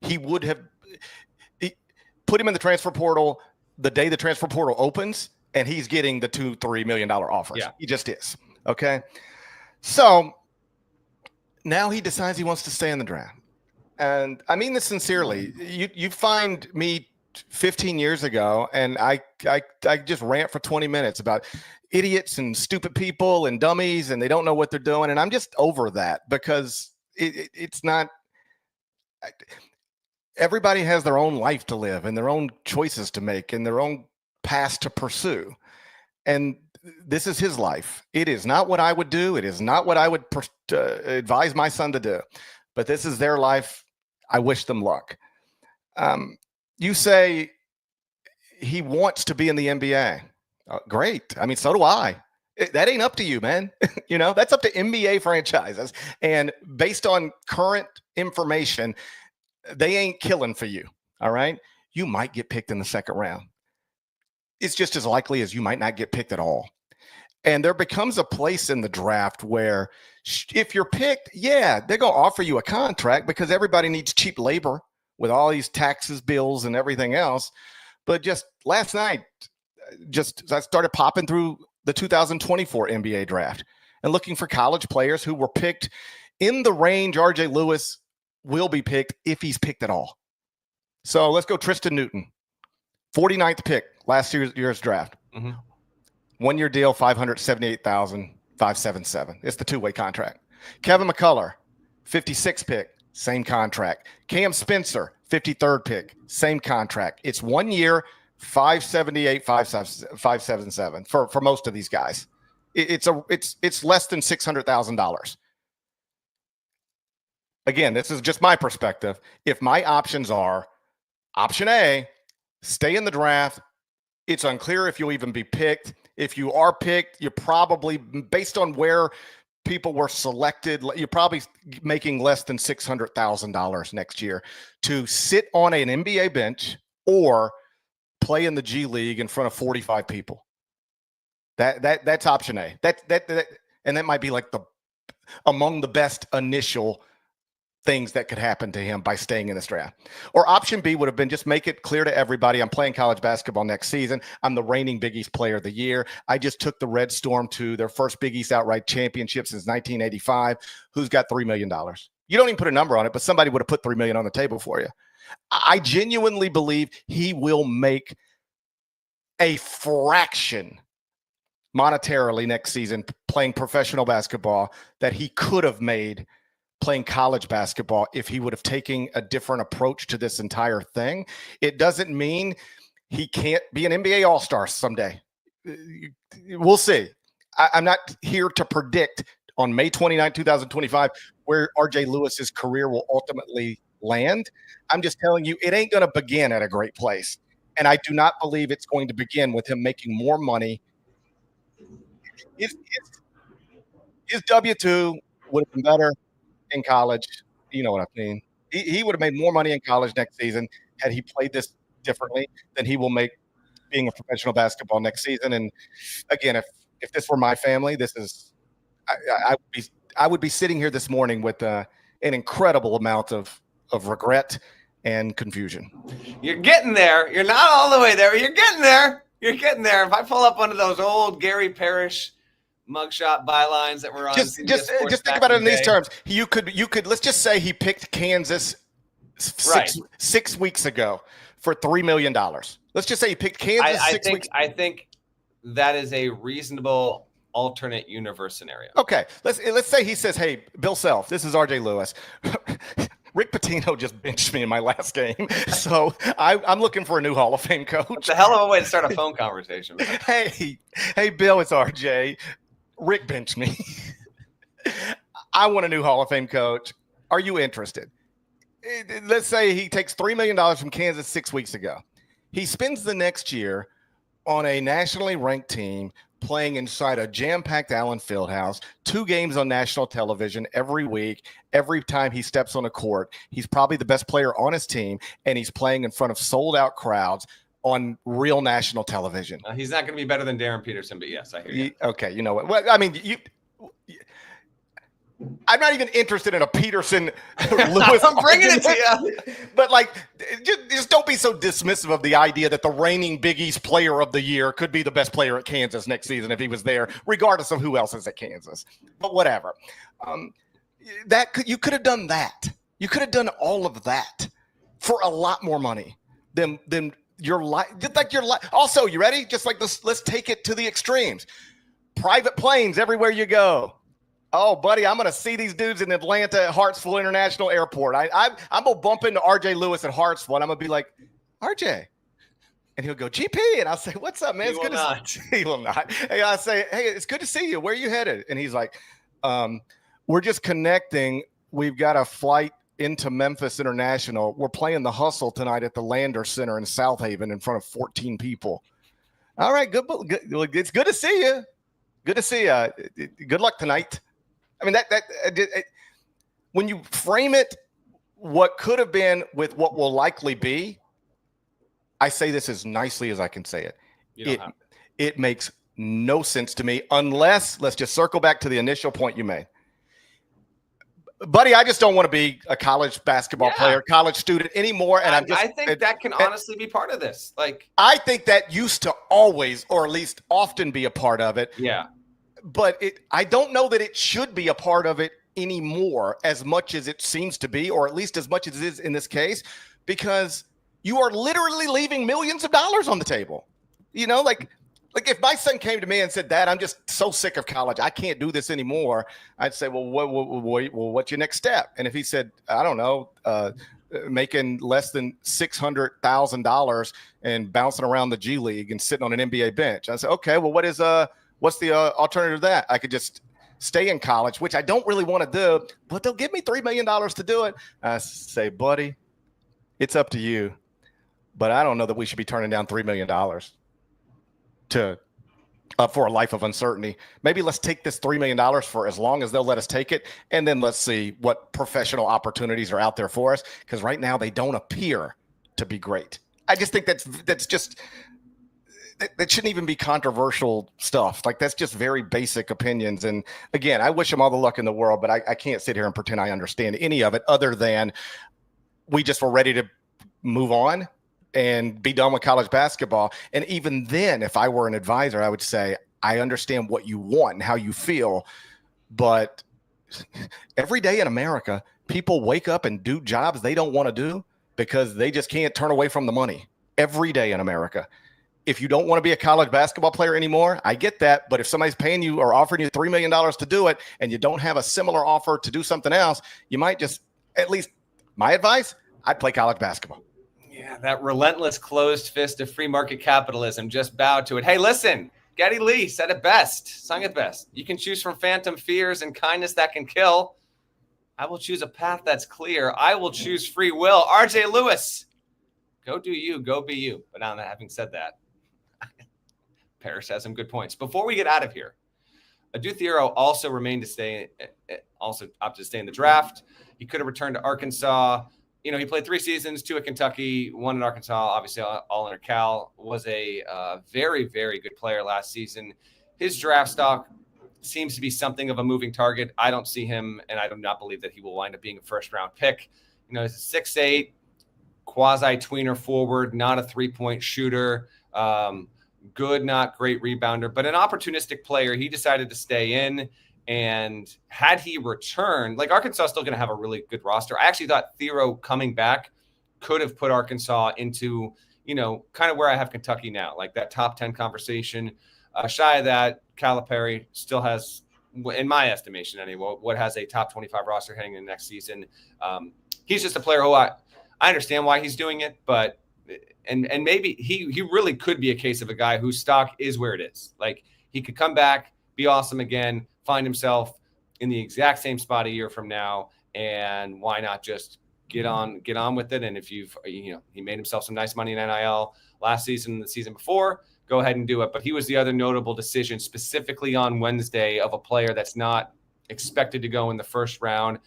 He would have put him in the transfer portal the day the transfer portal opens, and he's getting the $2-3 million offers. Yeah. He just is. Okay. So now he decides he wants to stay in the draft. And I mean this sincerely. You find me 15 years ago, and I just rant for 20 minutes about idiots and stupid people and dummies, and they don't know what they're doing. And I'm just over that, because it's not – everybody has their own life to live and their own choices to make and their own past to pursue. And this is his life. It is not what I would do. It is not what I would advise my son to do. But this is their life. I wish them luck. You say he wants to be in the NBA. Great. I mean, so do I. That ain't up to you, man. That's up to NBA franchises. And based on current information, they ain't killing for you. All right. You might get picked in the second round. It's just as likely as you might not get picked at all. And there becomes a place in the draft where if you're picked, they're going to offer you a contract because everybody needs cheap labor with all these taxes, bills, and everything else. But just last night, I started popping through the 2024 NBA draft and looking for college players who were picked in the range RJ Lewis will be picked if he's picked at all. So let's go Tristan Newton, 49th pick last year's draft. Mm-hmm. 1-year deal, $578,577. It's the two-way contract. Kevin McCullough, 56th pick, same contract. Cam Spencer, 53rd pick, same contract. It's 1 year, $578,577 for most of these guys. It's less than $600,000. Again, this is just my perspective. If my options are option A, stay in the draft, it's unclear if you'll even be picked. If you are picked, you're probably, based on where people were selected, you're probably making less than $600,000 next year to sit on an NBA bench or play in the G League in front of 45 people. That's option A. And that might be like among the best initial things that could happen to him by staying in this draft. Or option B would have been just make it clear to everybody I'm playing college basketball next season. I'm the reigning Big East player of the year. I just took the Red Storm to their first Big East outright championship since 1985. Who's got $3 million? You don't even put a number on it, but somebody would have put $3 million on the table for you. I genuinely believe he will make a fraction monetarily next season playing professional basketball that he could have made playing college basketball if he would have taken a different approach to this entire thing. It doesn't mean he can't be an NBA All-Star someday. We'll see. I'm not here to predict on May 29, 2025, where RJ Lewis's career will ultimately land. I'm just telling you, it ain't going to begin at a great place. And I do not believe it's going to begin with him making more money. His W-2 would have been better in college. You know what I mean? He would have made more money in college next season had he played this differently than he will make being a professional basketball next season. And again, if this were my family, I would be sitting here this morning with an incredible amount of regret and confusion. You're getting there. You're not all the way there. You're getting there. You're getting there. If I pull up one of those old Gary Parrish mugshot bylines that were on just think about it in these terms. You could let's just say he picked Kansas six weeks ago for $3 million. Let's just say he picked Kansas 6 weeks. I think that is a reasonable alternate universe scenario. Okay, let's say he says, "Hey, Bill Self, this is RJ Lewis. Rick Pitino just benched me in my last game, so I'm looking for a new Hall of Fame coach." It's a hell of a way to start a phone conversation. Hey, Bill, it's RJ. Rick benched me. I want a new Hall of Fame coach. Are you interested? Let's say he takes $3 million from Kansas 6 weeks ago. He spends the next year on a nationally ranked team playing inside a jam-packed Allen Fieldhouse, 2 games on national television every week. Every time he steps on a court, he's probably the best player on his team, and he's playing in front of sold-out crowds on real national television. He's not going to be better than Darren Peterson, but yes, I hear you. Okay, you know what? Well, I mean, I'm not even interested in a Peterson Lewis. I'm bringing it to you. But just don't be so dismissive of the idea that the reigning Big East player of the year could be the best player at Kansas next season if he was there, regardless of who else is at Kansas. But whatever. You could have done that. You could have done all of that for a lot more money than your life. Also, you ready? Just like this, let's take it to the extremes. Private planes everywhere you go. Oh, buddy, I'm going to see these dudes in Atlanta at Hartsfield International Airport. I'm going to bump into RJ Lewis at Hartsfield. I'm going to be like, RJ. And he'll go, GP. And I'll say, what's up, man? He will not. Hey, I say, hey, it's good to see you. Where are you headed? And he's like, we're just connecting. We've got a flight into Memphis International. We're playing the Hustle tonight at the Lander Center in South Haven in front of 14 people. All right, good. It's good to see you. Good to see you. Good luck tonight. I mean, when you frame it, what could have been with what will likely be, I say this as nicely as I can say it. It makes no sense to me unless, let's just circle back to the initial point you made. Buddy, I just don't want to be a college basketball player, college student anymore. And I think that can honestly be part of this. Like, I think that used to always, or at least often, be a part of it. Yeah. But I don't know that it should be a part of it anymore as much as it seems to be, or at least as much as it is in this case, because you are literally leaving millions of dollars on the table. You know, like if my son came to me and said, Dad, I'm just so sick of college, I can't do this anymore, I'd say, well, what's your next step? And if he said, I don't know, making less than $600,000 and bouncing around the G League and sitting on an NBA bench, I said, okay, well, what's the alternative to that? I could just stay in college, which I don't really want to do, but they'll give me $3 million to do it. I say, buddy, it's up to you, but I don't know that we should be turning down $3 million for a life of uncertainty. Maybe let's take this $3 million for as long as they'll let us take it, and then let's see what professional opportunities are out there for us, because right now they don't appear to be great. I just think that's just that shouldn't even be controversial stuff. Like, that's just very basic opinions. And again, I wish them all the luck in the world, but I can't sit here and pretend I understand any of it other than we just were ready to move on and be done with college basketball. And even then, if I were an advisor, I would say, I understand what you want and how you feel, but every day in America, people wake up and do jobs they don't want to do because they just can't turn away from the money. Every day in America. If you don't want to be a college basketball player anymore, I get that. But if somebody's paying you or offering you $3 million to do it and you don't have a similar offer to do something else, you might just, at least my advice, I'd play college basketball. Yeah, that relentless closed fist of free market capitalism just bowed to it. Hey, listen, Geddy Lee said it best, sung it best. You can choose from phantom fears and kindness that can kill. I will choose a path that's clear. I will choose free will. RJ Lewis, go do you, go be you. But now, having said that, Parrish has some good points. Before we get out of here, Adou Theiro also opted to stay in the draft. He could have returned to Arkansas. You know, he played 3 seasons, 2 at Kentucky, 1 at Arkansas, obviously all under Cal. Was a very, very good player last season. His draft stock seems to be something of a moving target. I don't see him, and I do not believe that he will wind up being a first-round pick. You know, he's a 6'8", quasi-tweener forward, not a three-point shooter. Good, not great rebounder, but an opportunistic player. He decided to stay in, and had he returned, like, Arkansas is still going to have a really good roster. I actually thought Theiro coming back could have put Arkansas into, you know, kind of where I have Kentucky now, like that top 10 conversation. Shy of that, Calipari still has, in my estimation anyway, what has a top 25 roster heading into next season. He's just a player who I understand why he's doing it, but and maybe he really could be a case of a guy whose stock is where it is. Like, he could come back, be awesome again, find himself in the exact same spot a year from now, and why not just get on with it? And if he made himself some nice money in NIL last season and the season before, go ahead and do it. But he was the other notable decision specifically on Wednesday of a player that's not expected to go in the first round.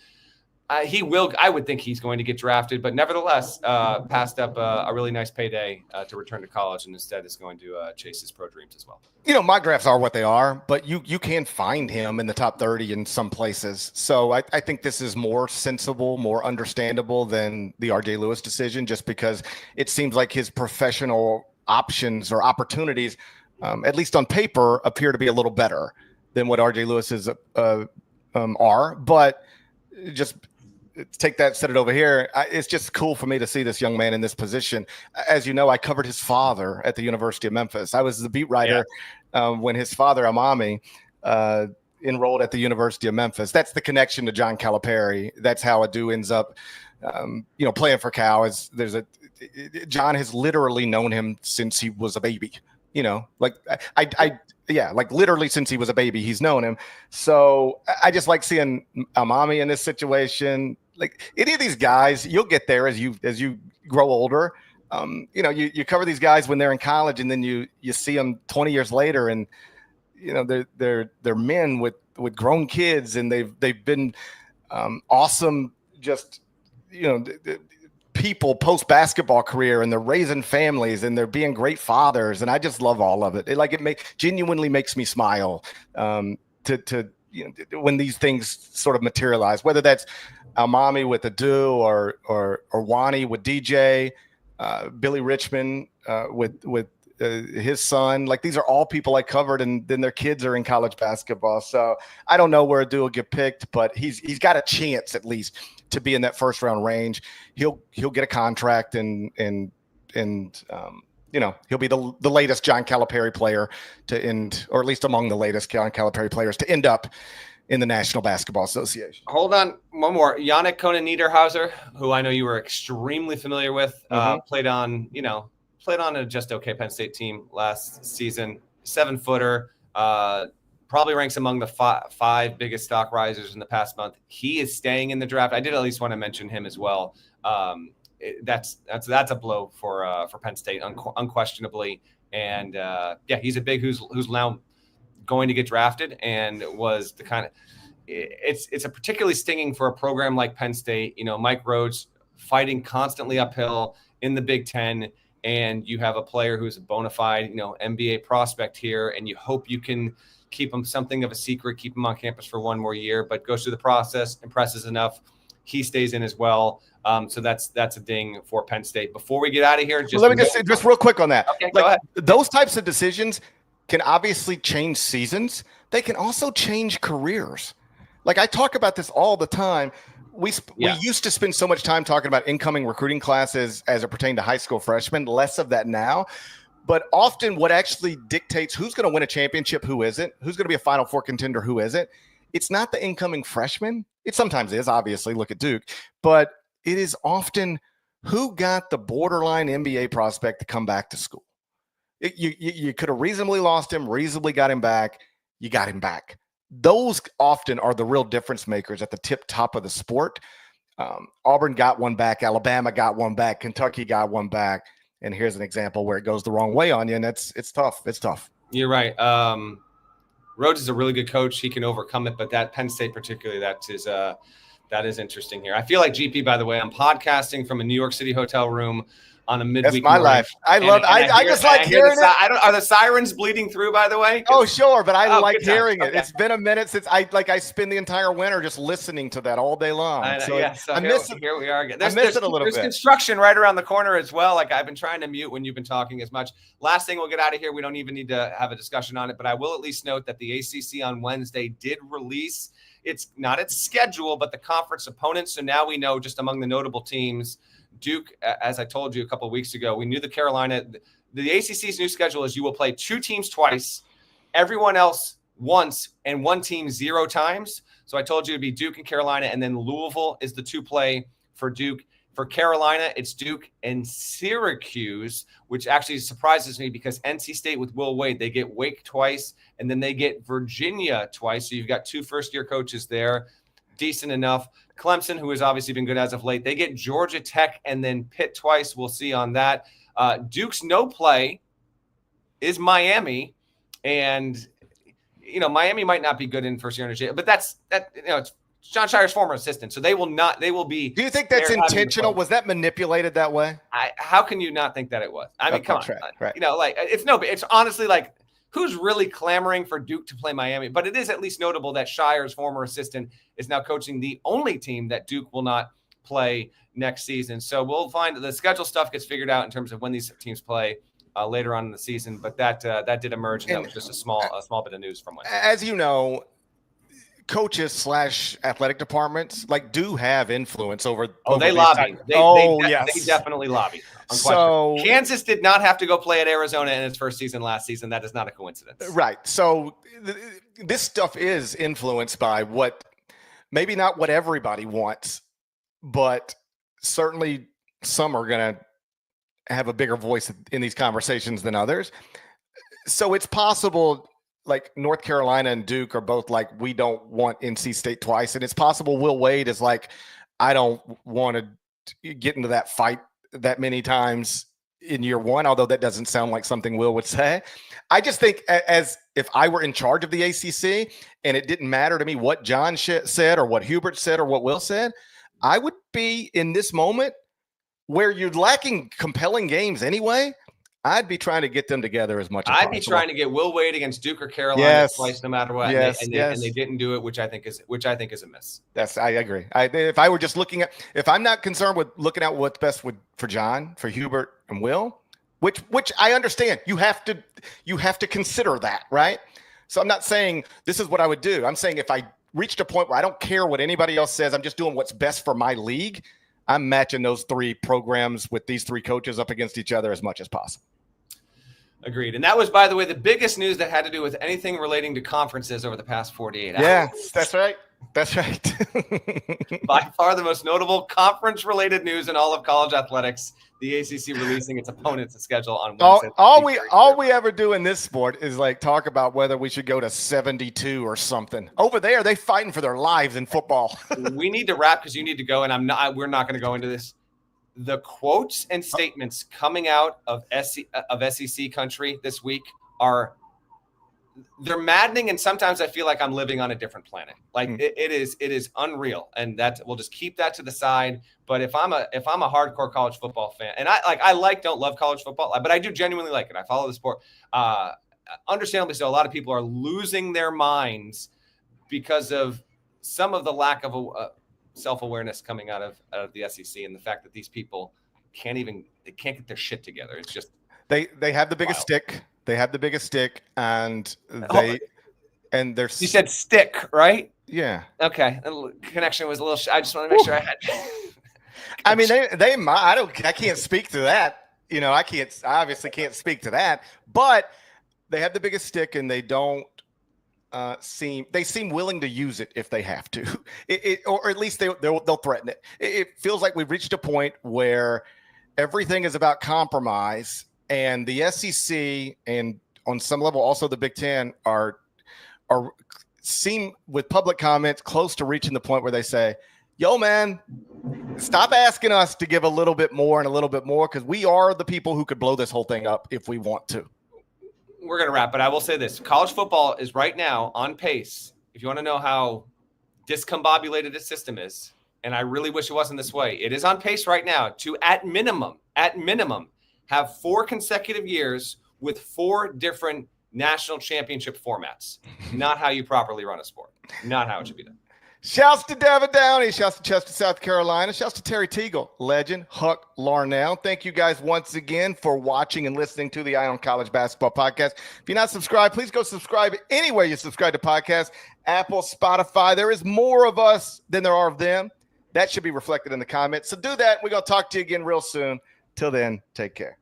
I would think he's going to get drafted, but nevertheless, passed up a really nice payday to return to college, and instead is going to chase his pro dreams as well. You know, mock drafts are what they are, but you can find him in the top 30 in some places. So I think this is more sensible, more understandable than the RJ Lewis decision, just because it seems like his professional options or opportunities, at least on paper, appear to be a little better than what RJ Lewis's are. But just take that, set it over here. It's just cool for me to see this young man in this position. As you know, I covered his father at the University of Memphis. I was the beat writer when his father, Amami, enrolled at the University of Memphis. That's the connection to John Calipari. That's how Adou ends up, playing for Cal. John has literally known him since he was a baby. You know, like like literally since he was a baby, he's known him. So I just like seeing Amami in this situation. Like, any of these guys, you'll get there as you grow older. You cover these guys when they're in college, and then you see them 20 years later, and they're men with grown kids, and they've been awesome, just people post basketball career, and they're raising families, and they're being great fathers, and I just love all of it. It genuinely makes me smile when these things sort of materialize, whether that's Almami with Adou or Wani with DJ, Billy Richmond with his son. Like, these are all people I covered, and then their kids are in college basketball. So I don't know where Adou will get picked, but he's got a chance at least to be in that first round range. He'll get a contract, and he'll be the latest John Calipari player to end, or at least among the latest John Calipari players to end up in the National Basketball Association. Hold on, one more. Yannick Konan-Niederhauser, who I know you were extremely familiar with, played on a just okay Penn State team last season. 7-footer, probably ranks among the five biggest stock risers in the past month. He is staying in the draft. I did at least want to mention him as well. That's a blow for Penn State, unquestionably. And he's a big who's now going to get drafted, and was the kind of it's a particularly stinging for a program like Penn State. Mike Rhodes fighting constantly uphill in the Big Ten, and you have a player who's a bona fide NBA prospect here, and you hope you can keep him something of a secret, keep him on campus for one more year, but goes through the process, impresses enough, he stays in as well. So that's a ding for Penn State. Before we get out of here, let me just real quick on that. Okay, go ahead. Those types of decisions can obviously change seasons. They can also change careers. Like, I talk about this all the time. We used to spend so much time talking about incoming recruiting classes as it pertained to high school freshmen, less of that now. But often what actually dictates who's going to win a championship, who isn't, who's going to be a Final Four contender, who isn't, it's not the incoming freshman. It sometimes is, obviously, look at Duke. But it is often who got the borderline NBA prospect to come back to school. You could have reasonably lost him, reasonably got him back. You got him back. Those often are the real difference makers at the top of the sport. Auburn got one back. Alabama got one back. Kentucky got one back. And here's an example where it goes the wrong way on you, and it's tough. It's tough. You're right. Rhodes is a really good coach. He can overcome it, but that Penn State particularly, that is interesting here. I feel like GP, by the way, I'm podcasting from a New York City hotel room on a midweek. That's my life. I just like hearing it. Are the sirens bleeding through, by the way? Oh, sure, but I like hearing it. Okay. It's been a minute since I spend the entire winter just listening to that all day long. I miss it. Here we are again. I miss it a little bit. There's construction right around the corner as well. Like, I've been trying to mute when you've been talking as much. Last thing, we'll get out of here. We don't even need to have a discussion on it, but I will at least note that the ACC on Wednesday did release it's not its schedule, but the conference opponents. So now we know, just among the notable teams, Duke, as I told you a couple of weeks ago, we knew the ACC's new schedule is you will play 2 teams twice, everyone else once, and 1 team 0 times. So I told you it'd be Duke and Carolina, and then Louisville is the 2 play for Duke. For Carolina, it's Duke and Syracuse, which actually surprises me because NC State with Will Wade, they get Wake twice, and then they get Virginia twice. So you've got 2 first-year coaches there. Decent enough. Clemson, who has obviously been good as of late, they get Georgia Tech and then Pitt twice. We'll see on that. Duke's no play is Miami, and Miami might not be good in first year, but it's John Shire's former assistant, so they will be. Do you think that's intentional? Was that manipulated that way? How can you not think that it was? I mean, come on, right. It's honestly like, who's really clamoring for Duke to play Miami? But it is at least notable that Shire's former assistant is now coaching the only team that Duke will not play next season. So we'll find the schedule stuff gets figured out in terms of when these teams play later on in the season. But that did emerge, and that was just a small bit of news from Wednesday. As you know, coaches / athletic departments do have influence over. They lobby. Yes. They definitely lobby. So Kansas did not have to go play at Arizona in its first season last season. That is not a coincidence. Right. So this stuff is influenced by maybe not what everybody wants, but certainly some are going to have a bigger voice in these conversations than others. So it's possible, like, North Carolina and Duke are both like, we don't want NC State twice. And it's possible Will Wade is like, I don't want to get into that fight that many times in year one, although that doesn't sound like something Will would say. I just think as if I were in charge of the ACC and it didn't matter to me what John said or what Hubert said or what Will said, I would be in this moment where you're lacking compelling games anyway. I'd be trying to get them together as much as possible. I'd be trying to get Will Wade against Duke or Carolina twice, no matter what. And they didn't do it, which I think is a miss. I agree. If I were just if I'm not concerned with looking at what's best for John, for Hubert and Will, which I understand, you have to consider that, right? So I'm not saying this is what I would do. I'm saying if I reached a point where I don't care what anybody else says, I'm just doing what's best for my league, I'm matching those three programs with these three coaches up against each other as much as possible. Agreed. And that was, by the way, the biggest news that had to do with anything relating to conferences over the past 48 hours. Yeah, that's right. That's right. By far the most notable conference-related news in all of college athletics, the ACC releasing its opponent's schedule on Wednesday. All we ever do in this sport is like talk about whether we should go to 72 or something. Over there, they fighting for their lives in football. We need to wrap because you need to go, and we're not going to go into this. The quotes and statements coming out of SEC country this week they're maddening, and sometimes I feel like I'm living on a different planet. Like it is unreal, and we'll just keep that to the side. But if I'm a hardcore college football fan, and I don't love college football, but I do genuinely like it. I follow the sport. Understandably so, a lot of people are losing their minds because of some of the lack of self-awareness coming out of the SEC, and the fact that these people can't get their shit together. It's just they have the biggest stick. They have the biggest stick, and they're. You said stick, right? Yeah. Okay. The connection was a little. I just want to make sure I had. I mean, I can't speak to that. I obviously can't speak to that, but they have the biggest stick, and they don't. Seem willing to use it if they have to, or at least they'll threaten it. It feels like we've reached a point where everything is about compromise, and the SEC and on some level also the Big Ten seem with public comments close to reaching the point where they say, "Yo, man, stop asking us to give a little bit more and a little bit more because we are the people who could blow this whole thing up if we want to." We're going to wrap, but I will say this. College football is right now on pace. If you want to know how discombobulated its system is, and I really wish it wasn't this way, it is on pace right now to, at minimum, have 4 consecutive years with 4 different national championship formats. Not how you properly run a sport. Not how it should be done. Shouts to David Downey. Shouts to Chester, South Carolina. Shouts to Terry Teagle, legend, Huck Larnell. Thank you guys once again for watching and listening to the Eye on College Basketball Podcast. If you're not subscribed, please go subscribe anywhere you subscribe to podcasts. Apple, Spotify. There is more of us than there are of them. That should be reflected in the comments. So do that. We're going to talk to you again real soon. Till then, take care.